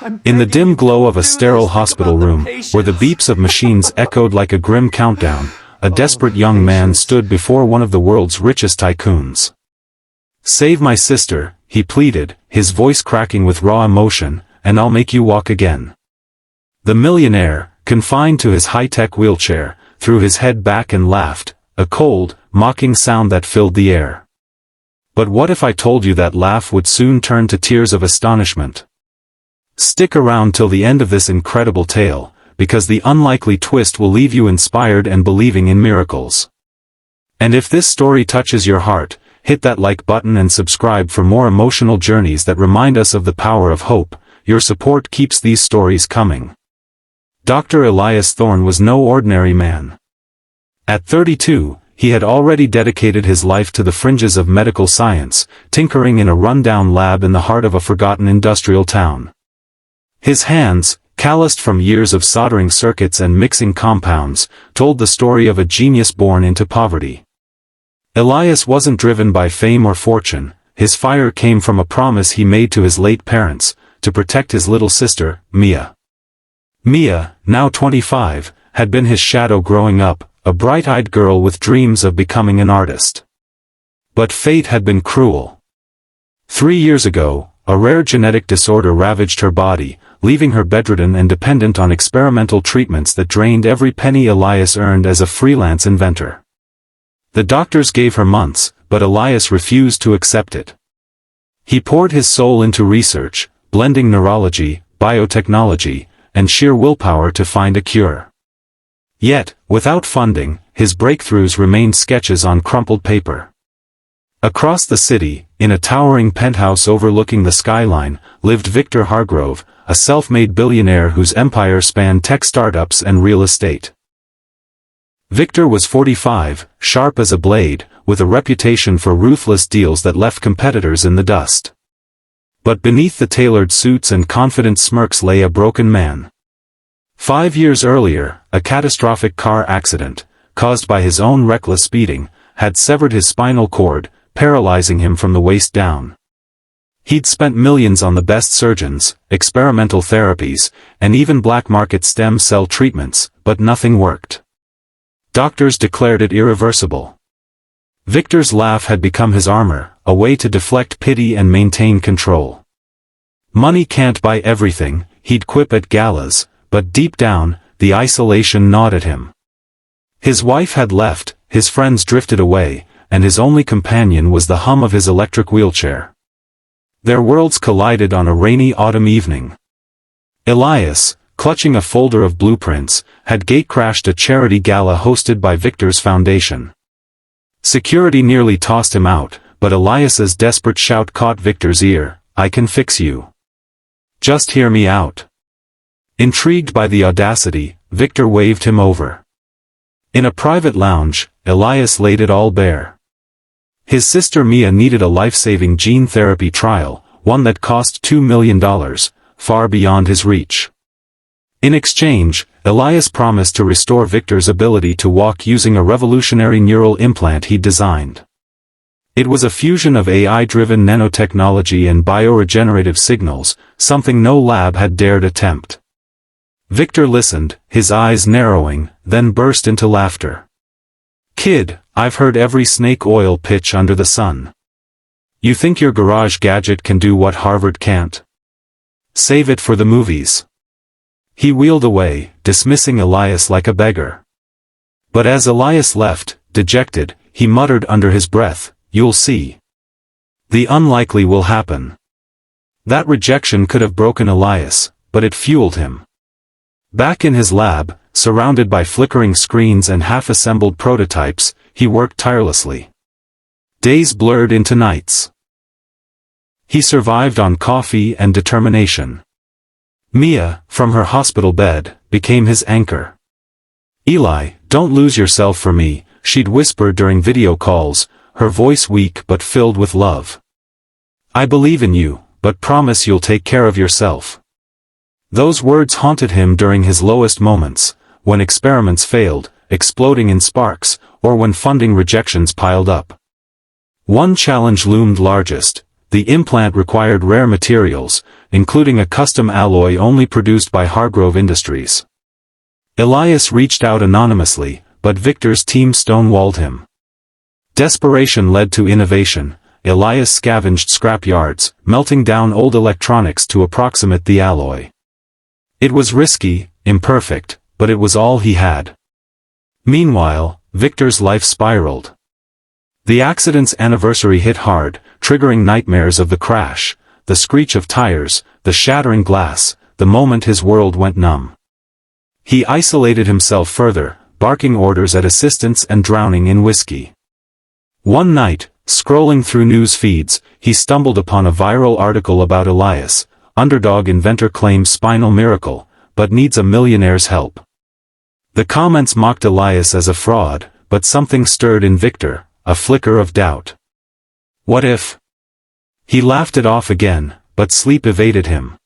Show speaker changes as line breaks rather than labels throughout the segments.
In the dim glow of a sterile hospital room, where the beeps of machines echoed like a grim countdown, a desperate young man stood before one of the world's richest tycoons. "Save my sister," he pleaded, his voice cracking with raw emotion, "and I'll make you walk again." The millionaire, confined to his high-tech wheelchair, threw his head back and laughed, a cold, mocking sound that filled the air. But what if I told you that laugh would soon turn to tears of astonishment? Stick around till the end of this incredible tale, because the unlikely twist will leave you inspired and believing in miracles. And if this story touches your heart, hit that like button and subscribe for more emotional journeys that remind us of the power of hope. Your support keeps these stories coming. Dr. Elias Thorne was no ordinary man. At 32, he had already dedicated his life to the fringes of medical science, tinkering in a rundown lab in the heart of a forgotten industrial town. His hands, calloused from years of soldering circuits and mixing compounds, told the story of a genius born into poverty. Elias wasn't driven by fame or fortune. His fire came from a promise he made to his late parents, to protect his little sister, Mia. Mia, now 25, had been his shadow growing up, a bright-eyed girl with dreams of becoming an artist. But fate had been cruel. 3 years ago, a rare genetic disorder ravaged her body, leaving her bedridden and dependent on experimental treatments that drained every penny Elias earned as a freelance inventor. The doctors gave her months, but Elias refused to accept it. He poured his soul into research, blending neurology, biotechnology, and sheer willpower to find a cure. Yet, without funding, his breakthroughs remained sketches on crumpled paper. Across the city, in a towering penthouse overlooking the skyline, lived Victor Hargrove, a self-made billionaire whose empire spanned tech startups and real estate. Victor was 45, sharp as a blade, with a reputation for ruthless deals that left competitors in the dust. But beneath the tailored suits and confident smirks lay a broken man. 5 years earlier, a catastrophic car accident, caused by his own reckless speeding, had severed his spinal cord, paralyzing him from the waist down. He'd spent millions on the best surgeons, experimental therapies, and even black market stem cell treatments, but nothing worked. Doctors declared it irreversible. Victor's laugh had become his armor, a way to deflect pity and maintain control. "Money can't buy everything," he'd quip at galas, but deep down, the isolation gnawed at him. His wife had left, his friends drifted away, and his only companion was the hum of his electric wheelchair. Their worlds collided on a rainy autumn evening. Elias, clutching a folder of blueprints, had gatecrashed a charity gala hosted by Victor's foundation. Security nearly tossed him out, but Elias's desperate shout caught Victor's ear, "I can fix you. Just hear me out." Intrigued by the audacity, Victor waved him over. In a private lounge, Elias laid it all bare. His sister Mia needed a life-saving gene therapy trial, one that cost $2 million, far beyond his reach. In exchange, Elias promised to restore Victor's ability to walk using a revolutionary neural implant he'd designed. It was a fusion of AI-driven nanotechnology and bioregenerative signals, something no lab had dared attempt. Victor listened, his eyes narrowing, then burst into laughter. "Kid, I've heard every snake oil pitch under the sun. You think your garage gadget can do what Harvard can't? Save it for the movies." He wheeled away, dismissing Elias like a beggar. But as Elias left, dejected, he muttered under his breath, "You'll see. The unlikely will happen." That rejection could have broken Elias, but it fueled him. Back in his lab, surrounded by flickering screens and half-assembled prototypes, he worked tirelessly. Days blurred into nights. He survived on coffee and determination. Mia, from her hospital bed, became his anchor. "Eli, don't lose yourself for me," she'd whisper during video calls, her voice weak but filled with love. "I believe in you, but promise you'll take care of yourself." Those words haunted him during his lowest moments, when experiments failed, exploding in sparks, or when funding rejections piled up. One challenge loomed largest: The implant required rare materials, including a custom alloy only produced by Hargrove Industries. Elias reached out anonymously, but Victor's team stonewalled him. Desperation led to innovation. Elias scavenged scrap yards, melting down old electronics to approximate the alloy. It was risky, imperfect, but it was all he had. Meanwhile, Victor's life spiraled. The accident's anniversary hit hard, triggering nightmares of the crash, the screech of tires, the shattering glass, the moment his world went numb. He isolated himself further, barking orders at assistants and drowning in whiskey. One night, scrolling through news feeds, he stumbled upon a viral article about Elias. Underdog inventor claims spinal miracle, but needs a millionaire's help. The comments mocked Elias as a fraud, but something stirred in Victor, a flicker of doubt. What if? He laughed it off again, but sleep evaded him.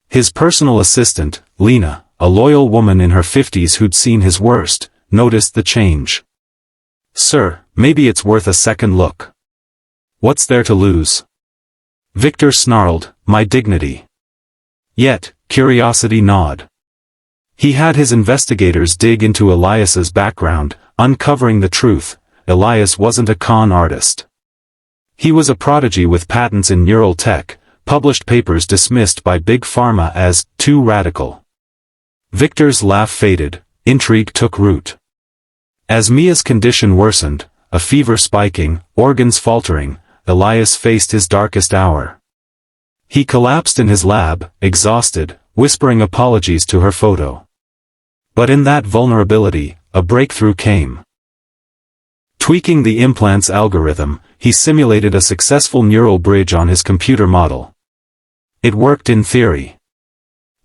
His personal assistant, Lena, a loyal woman in her 50s who'd seen his worst, noticed the change. "Sir, maybe it's worth a second look." "What's there to lose?" Victor snarled, "My dignity." Yet, curiosity gnawed. He had his investigators dig into Elias's background, uncovering the truth. Elias wasn't a con artist. He was a prodigy with patents in neural tech, published papers dismissed by Big Pharma as too radical. Victor's laugh faded, intrigue took root. As Mia's condition worsened, a fever spiking, organs faltering, Elias faced his darkest hour. He collapsed in his lab, exhausted, whispering apologies to her photo. But in that vulnerability, a breakthrough came. Tweaking the implant's algorithm, he simulated a successful neural bridge on his computer model. It worked in theory.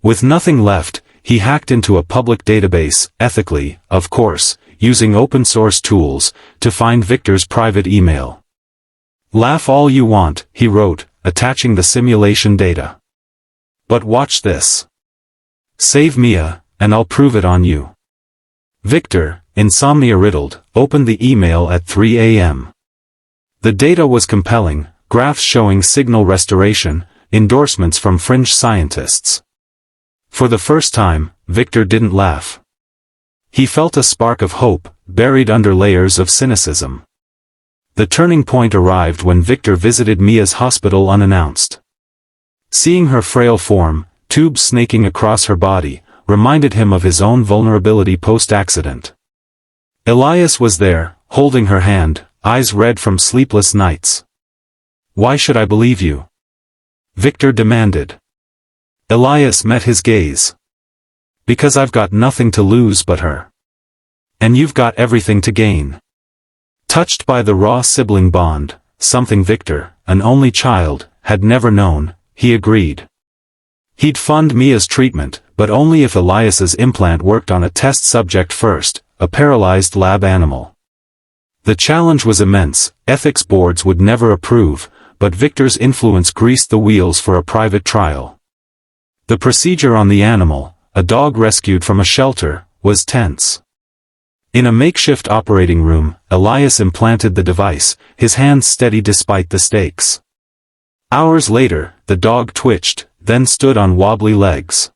With nothing left, he hacked into a public database, ethically, of course, using open-source tools, to find Victor's private email. "Laugh all you want," he wrote, attaching the simulation data. "But watch this. Save Mia, and I'll prove it on you." Victor, insomnia-riddled, opened the email at 3 a.m. The data was compelling, graphs showing signal restoration, endorsements from fringe scientists. For the first time, Victor didn't laugh. He felt a spark of hope, buried under layers of cynicism. The turning point arrived when Victor visited Mia's hospital unannounced. Seeing her frail form, tubes snaking across her body, reminded him of his own vulnerability post-accident. Elias was there, holding her hand, eyes red from sleepless nights. "Why should I believe you?" Victor demanded. Elias met his gaze. "Because I've got nothing to lose but her. And you've got everything to gain." Touched by the raw sibling bond, something Victor, an only child, had never known, he agreed. He'd fund Mia's treatment, but only if Elias's implant worked on a test subject first, a paralyzed lab animal. The challenge was immense, ethics boards would never approve, but Victor's influence greased the wheels for a private trial. The procedure on the animal, a dog rescued from a shelter, was tense. In a makeshift operating room, Elias implanted the device, his hands steady despite the stakes. Hours later, the dog twitched, then stood on wobbly legs.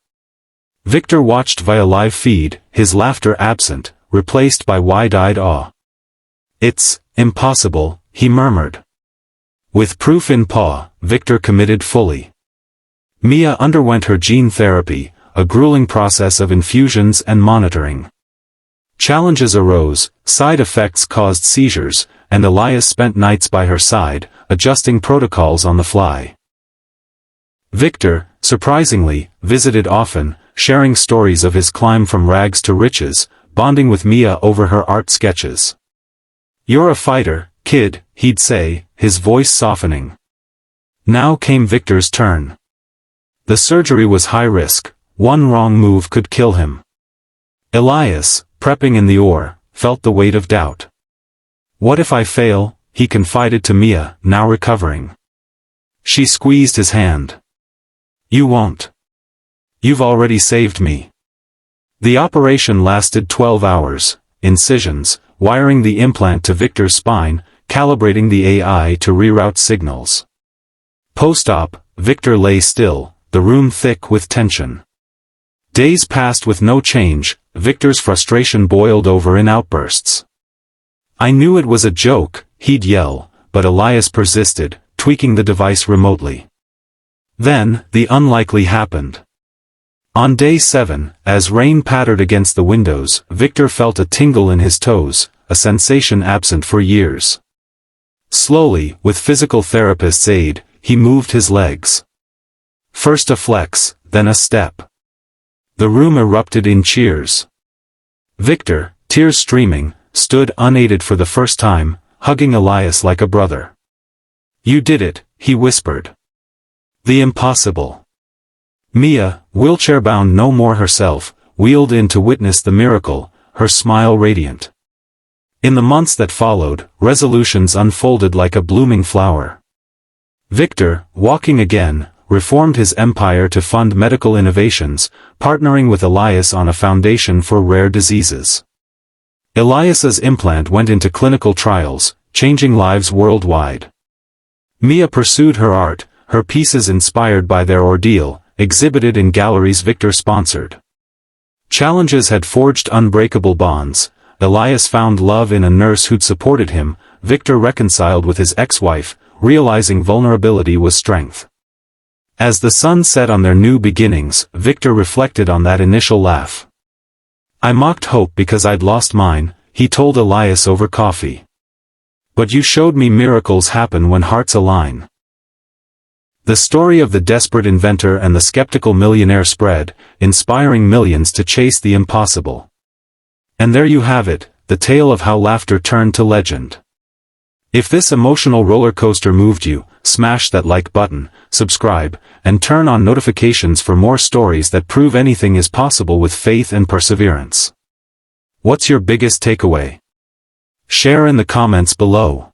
Victor watched via live feed, his laughter absent, replaced by wide-eyed awe. "It's impossible," he murmured. With proof in paw, Victor committed fully. Mia underwent her gene therapy, a grueling process of infusions and monitoring. Challenges arose, side effects caused seizures, and Elias spent nights by her side, adjusting protocols on the fly. Victor, surprisingly, visited often, sharing stories of his climb from rags to riches, bonding with Mia over her art sketches. "You're a fighter, kid," he'd say, his voice softening. Now came Victor's turn. The surgery was high risk, one wrong move could kill him. Elias, prepping in the OR, felt the weight of doubt. "What if I fail?" he confided to Mia, now recovering. She squeezed his hand. "You won't. You've already saved me." The operation lasted 12 hours, incisions, wiring the implant to Victor's spine, calibrating the AI to reroute signals. Post-op, Victor lay still, the room thick with tension. Days passed with no change. Victor's frustration boiled over in outbursts. "I knew it was a joke," he'd yell, but Elias persisted, tweaking the device remotely. Then, the unlikely happened. On day 7, as rain pattered against the windows, Victor felt a tingle in his toes, a sensation absent for years. Slowly, with physical therapist's aid, he moved his legs. First a flex, then a step. The room erupted in cheers. Victor, tears streaming, stood unaided for the first time, hugging Elias like a brother. "You did it," he whispered. "The impossible." Mia, wheelchair-bound no more herself, wheeled in to witness the miracle, her smile radiant. In the months that followed, resolutions unfolded like a blooming flower. Victor, walking again, reformed his empire to fund medical innovations, partnering with Elias on a foundation for rare diseases. Elias's implant went into clinical trials, changing lives worldwide. Mia pursued her art, her pieces inspired by their ordeal, exhibited in galleries Victor sponsored. Challenges had forged unbreakable bonds. Elias found love in a nurse who'd supported him. Victor reconciled with his ex-wife, realizing vulnerability was strength. As the sun set on their new beginnings, Victor reflected on that initial laugh. "I mocked hope because I'd lost mine," he told Elias over coffee. "But you showed me miracles happen when hearts align." The story of the desperate inventor and the skeptical millionaire spread, inspiring millions to chase the impossible. And there you have it, the tale of how laughter turned to legend. If this emotional roller coaster moved you, smash that like button, subscribe, and turn on notifications for more stories that prove anything is possible with faith and perseverance. What's your biggest takeaway? Share in the comments below.